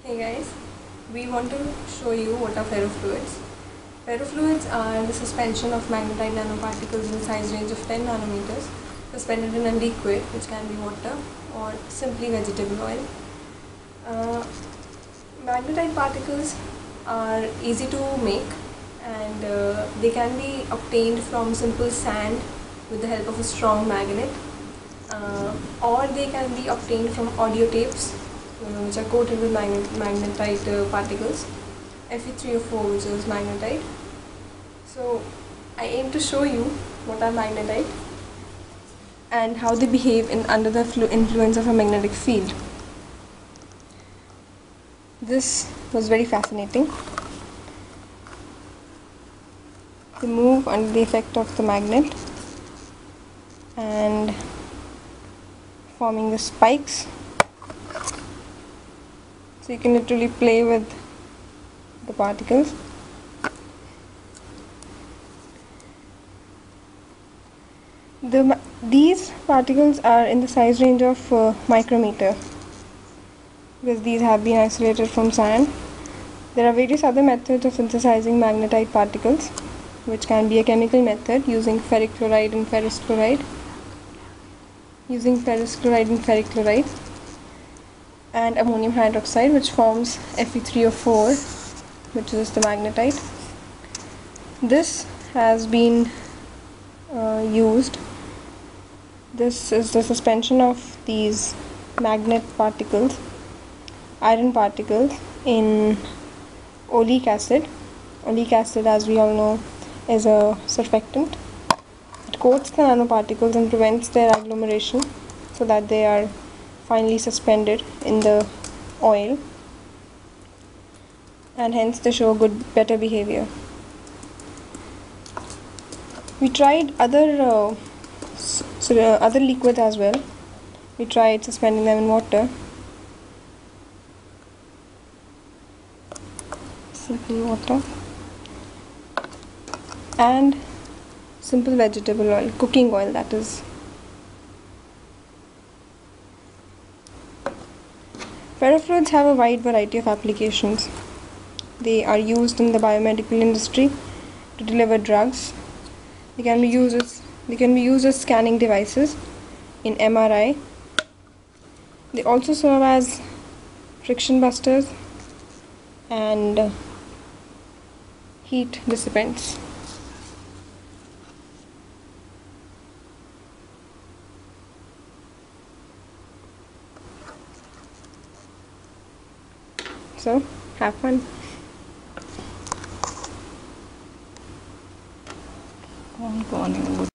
Hey guys, we want to show you what are ferrofluids. Ferrofluids are the suspension of magnetite nanoparticles in size range of 10 nanometers suspended in a liquid which can be water or simply vegetable oil. Magnetite particles are easy to make and they can be obtained from simple sand with the help of a strong magnet, or they can be obtained from audio tapes which are coated with magnetite particles, Fe3O4, which is magnetite. So I aim to show you what are magnetite and how they behave under the influence of a magnetic field. This was very fascinating. They move under the effect of the magnet and forming the spikes. So you can literally play with the particles. These particles are in the size range of micrometer because these have been isolated from sand. There are various other methods of synthesizing magnetite particles, which can be a chemical method using ferric chloride and ferrous chloride, and ammonium hydroxide, which forms Fe3O4, which is the magnetite. This has been used. This is the suspension of these magnet particles, iron particles, in oleic acid. Oleic acid, as we all know, is a surfactant. It coats the nanoparticles and prevents their agglomeration so that they are finally suspended in the oil, and hence they show better behavior. We tried other liquids as well. We tried suspending them in water, simple water, and simple vegetable oil, cooking oil that is. Ferrofluids have a wide variety of applications. They are used in the biomedical industry to deliver drugs. They can be used as scanning devices in MRI. They also serve as friction busters and heat dissipants. So, have fun. कौन कौन है वो